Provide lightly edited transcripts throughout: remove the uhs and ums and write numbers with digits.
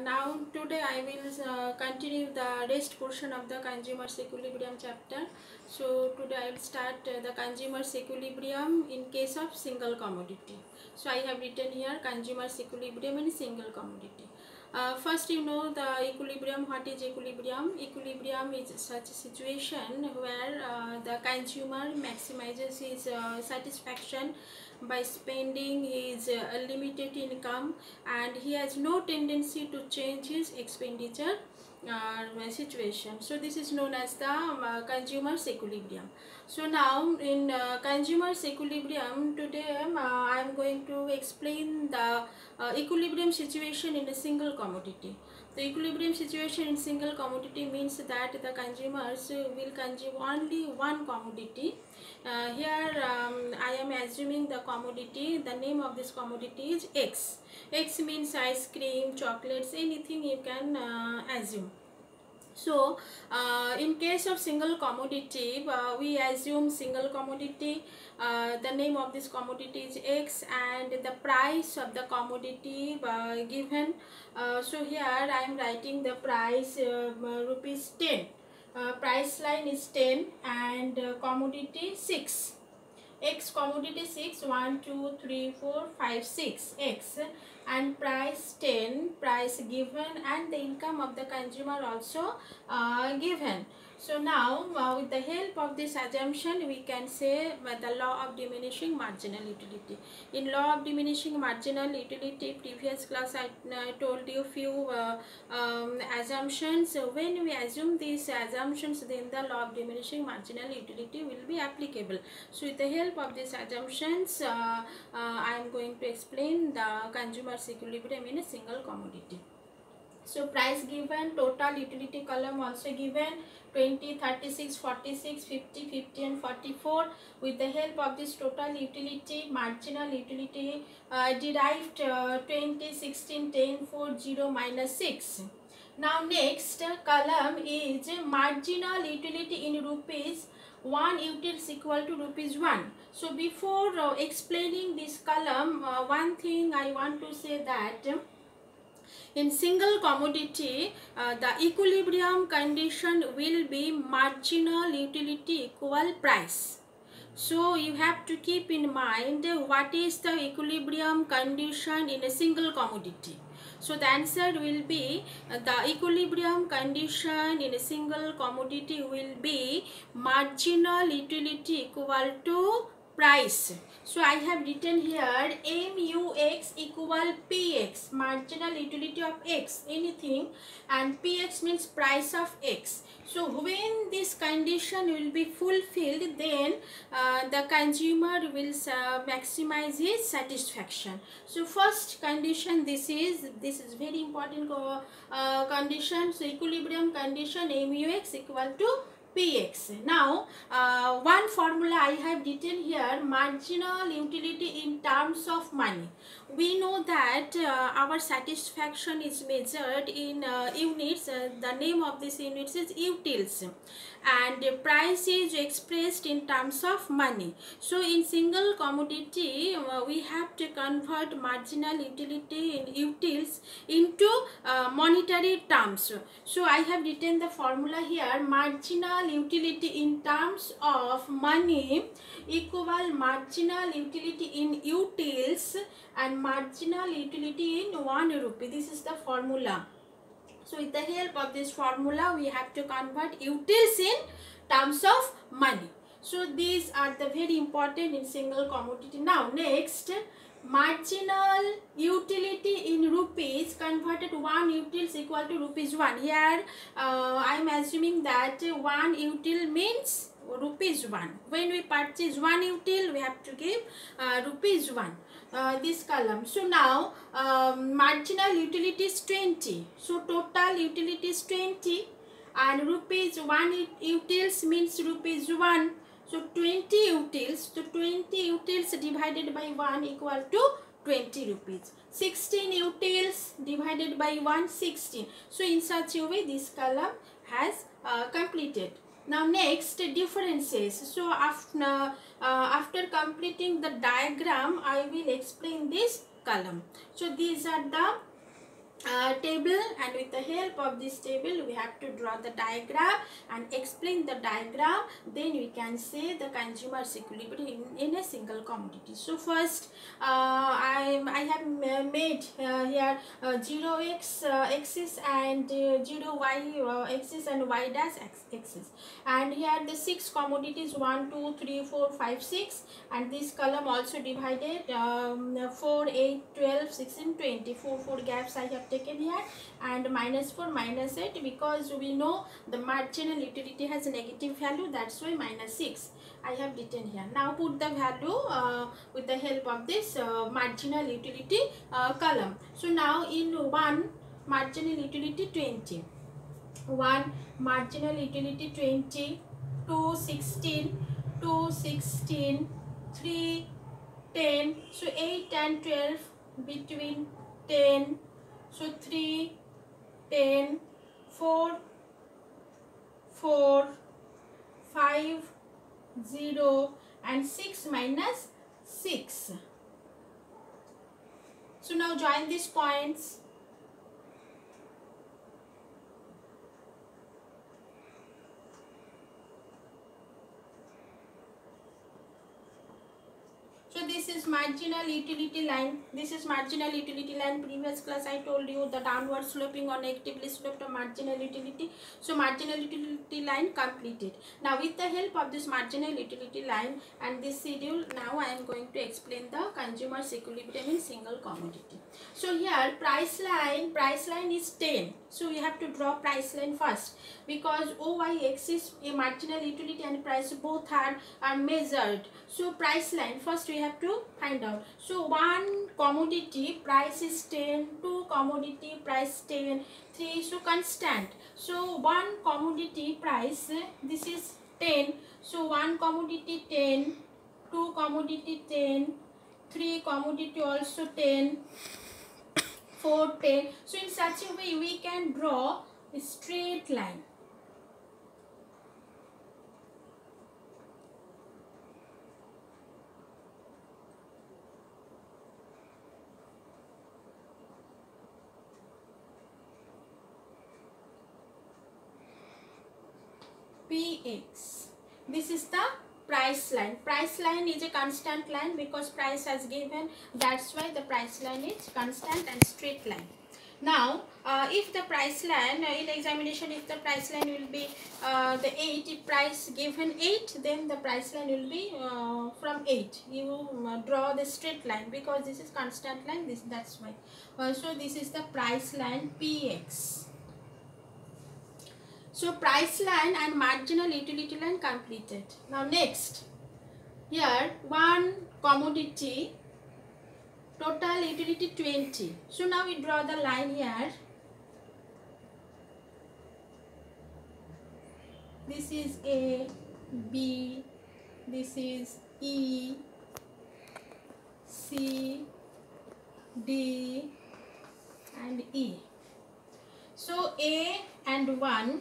Now today I will continue the rest portion of the consumer's equilibrium chapter. So today I will start the consumer's equilibrium in case of single commodity. So I have written here consumer's equilibrium in single commodity. First, you know the equilibrium. What is equilibrium? Equilibrium is such a situation where the consumer maximizes his satisfaction by spending his limited income, and he has no tendency to change his expenditure situation. So this is known as the consumer's equilibrium. So now in consumer's equilibrium, today I am going to explain the equilibrium situation in a single commodity. The equilibrium situation in single commodity means that the consumers will consume only one commodity. Here I am assuming the commodity, the name of this commodity is X. X means ice cream, chocolates, anything you can assume. So in case of single commodity, we assume single commodity, the name of this commodity is X and the price of the commodity given. So here I am writing the price rupees 10. Price line is 10 and commodity 6. X commodity 6, 1, 2, 3, 4, 5, 6 X, and price 10, price given, and the income of the consumer also given. So now with the help of this assumption we can say the law of diminishing marginal utility. In law of diminishing marginal utility, previous class I told you few assumptions. So when we assume these assumptions, then the law of diminishing marginal utility will be applicable. So with the help of these assumptions, I am going to explain the consumer's equilibrium in a single commodity. So price given, total utility column also given, 20, 36, 46, 50, 50 and 44. With the help of this total utility, marginal utility derived 20, 16, 10, 4, 0, minus 6. Now next column is marginal utility in rupees. 1 utils equal to rupees 1. So before explaining this column, one thing I want to say that in single commodity, the equilibrium condition will be marginal utility equal price. So you have to keep in mind what is the equilibrium condition in a single commodity. So the answer will be the equilibrium condition in a single commodity will be marginal utility equal to price. So I have written here MUX equal PX, marginal utility of X, anything, and PX means price of X. So when this condition will be fulfilled, then the consumer will maximize his satisfaction. So first condition, this is very important condition. So equilibrium condition MUX equal to PX. Now one formula I have written here, marginal utility in terms of money. We know that our satisfaction is measured in units. The name of this units is utils, and price is expressed in terms of money. So in single commodity we have to convert marginal utility in utils into monetary terms. So I have written the formula here, marginal utility in terms of money equal marginal utility in utils and marginal utility in 1 rupee. This is the formula. So with the help of this formula we have to convert utils in terms of money. So these are the very important in single commodity. Now next, marginal utility in rupees converted 1 utils equal to rupees 1. Here I am assuming that 1 util means rupees 1. When we purchase 1 util, we have to give rupees 1. This column. So now marginal utility is 20. So total utility is 20 and rupees 1 utils means rupees 1. So 20 utils. So 20 utils divided by 1 equal to 20 rupees. 16 utils divided by 1, 16. So in such a way this column has completed. Now next, differences. So after completing the diagram I will explain this column. So these are the table, and with the help of this table we have to draw the diagram and explain the diagram. Then we can say the consumer's equilibrium in a single commodity. So first I have made here 0x axis and 0y axis and y dash axis, and here the 6 commodities 1 2 3 4 5 6, and this column also divided 4 8 12 16 20, 4 gaps I have taken here, and -4 -8, because we know the marginal utility has a negative value, that's why -6 I have written here. Now put the value with the help of this marginal utility column. So now in 1 marginal utility 20, 1 marginal utility 20, 2 16, 2 16, 3 10, so 8 and 12 between 10, so 3 10, 4 4 5 0, and 6 minus 6. So now join these points. So this is marginal utility line. This is marginal utility line. Previous class I told you the downward sloping or negatively sloped marginal utility. So marginal utility line completed. Now with the help of this marginal utility line and this schedule, now I am going to explain the consumer's equilibrium in single commodity. So here price line is 10. So we have to draw price line first, because OY axis, a marginal utility and price both are measured. So price line first we have to find out. So 1 commodity price is 10, 2 commodity price 10, 3, so constant. So 1 commodity price, this is 10, so 1 commodity 10, 2 commodity 10, 3 commodity also 10, 4 10. So in such a way we can draw a straight line. Px. This is the price line. Price line is a constant line because price has given, that's why the price line is constant and straight line. Now if the price line in examination, if the price line will be the 8, if price given 8, then the price line will be from 8. You draw the straight line because this is constant line, that's why. So this is the price line Px. So price line and marginal utility line completed. Now next, here 1 commodity total utility 20. So now we draw the line here. This is A, B, this is E, C, D and E. So A and 1,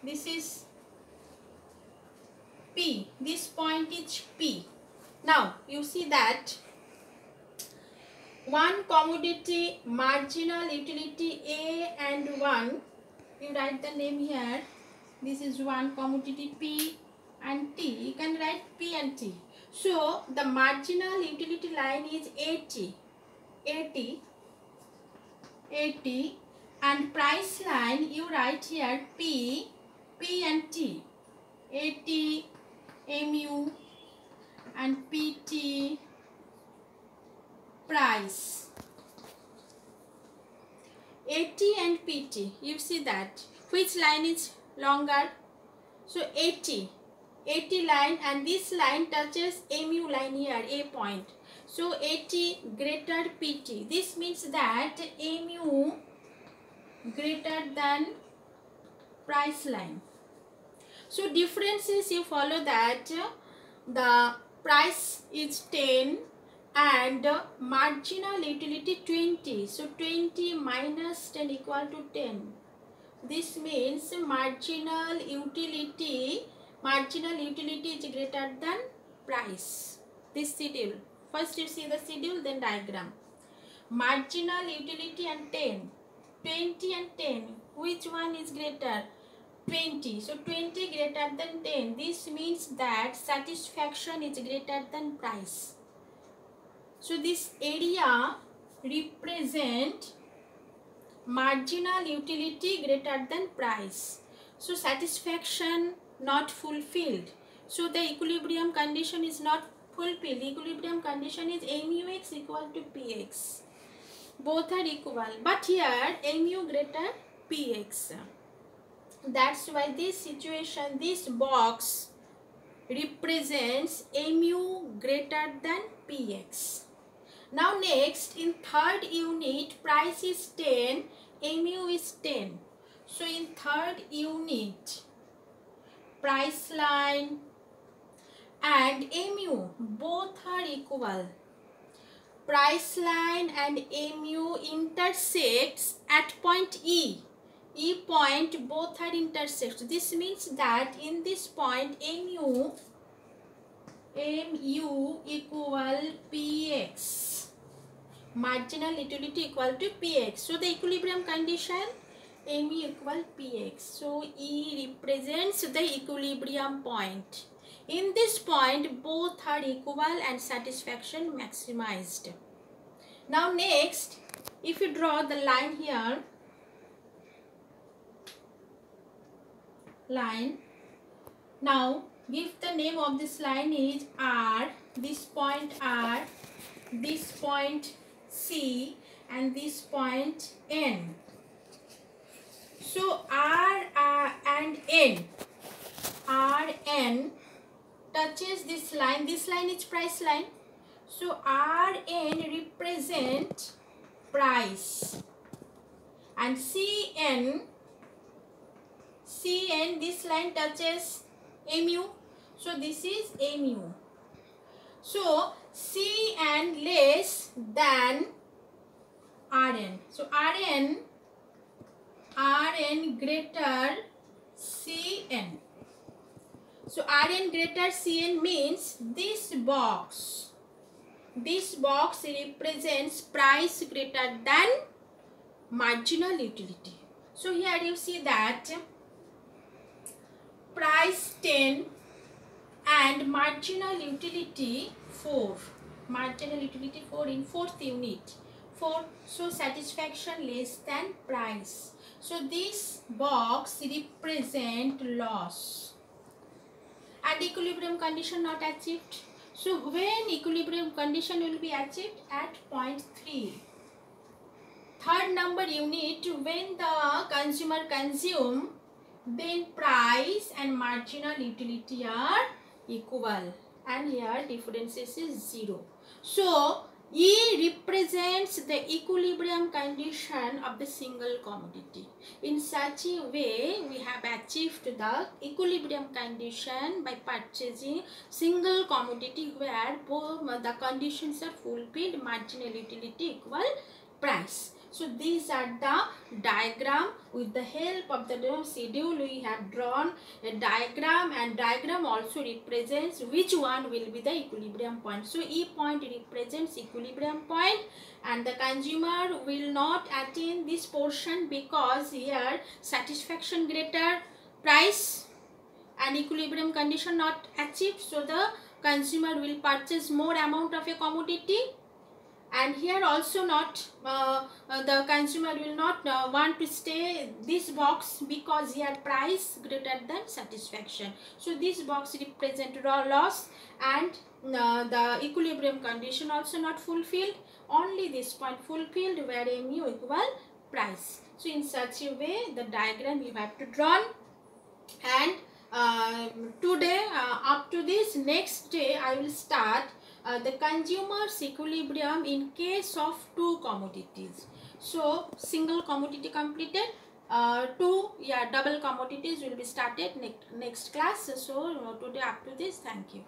this is P, this point is P. Now you see that 1 commodity marginal utility A and 1, you write the name here. This is 1 commodity P and T. You can write P and T. So the marginal utility line is 80, and price line you write here P and T, 80 mu and PT price. 80 and PT, you see that which line is longer? So 80 line, and this line touches mu line here, A point. So 80 greater PT. This means that mu greater than price line. So difference is, you follow that the price is 10 and marginal utility 20. So 20 minus 10 equal to 10. This means marginal utility is greater than price. This schedule. First you see the schedule, then diagram. Marginal utility and 10. 20 and 10. Which one is greater? 20. So 20 greater than 10. This means that satisfaction is greater than price. So this area represent marginal utility greater than price. So satisfaction not fulfilled. So the equilibrium condition is not fulfilled. Equilibrium condition is mu x equal to px. Both are equal, but here mu greater px. That's why this situation, this box represents mu greater than px. Now next, in third unit, price is 10, mu is 10. So in third unit, price line and mu both are equal. Price line and mu intersects at point E. E point both are intersect. This means that in this point mu equal px. Marginal utility equal to px. So the equilibrium condition mu equal px. So E represents the equilibrium point. In this point both are equal and satisfaction maximized. Now next, if you draw the line here, line, now give the name of this line is R, this point R, this point C and this point N. So R and N, Rn touches this line is price line. So Rn represent price and Cn, this line touches mu. So this is mu. So Cn less than Rn. So Rn greater Cn. So Rn greater Cn means this box represents price greater than marginal utility. So here you see that price 10 and marginal utility 4. Marginal utility 4 in fourth unit. 4. So satisfaction less than price. So this box represent loss. And equilibrium condition not achieved. So when equilibrium condition will be achieved? At point 3. Third number unit, when the consumer consume, then price and marginal utility are equal. And here differences is 0. So E represents the equilibrium condition of the single commodity. In such a way, we have achieved the equilibrium condition by purchasing single commodity where both the conditions are fulfilled, marginal utility equal price. So these are the diagram. With the help of the schedule, we have drawn a diagram, and diagram also represents which one will be the equilibrium point. So E point represents equilibrium point, and the consumer will not attain this portion because here satisfaction greater price and equilibrium condition not achieved. So the consumer will purchase more amount of a commodity. And here also not the consumer will not want to stay this box because here price greater than satisfaction. So this box represent raw loss, and the equilibrium condition also not fulfilled. Only this point fulfilled where mu equal price. So in such a way the diagram you have to draw. And today up to this, next day I will start the consumer's equilibrium in case of two commodities. So single commodity completed, double commodities will be started next class. So today up to this, thank you.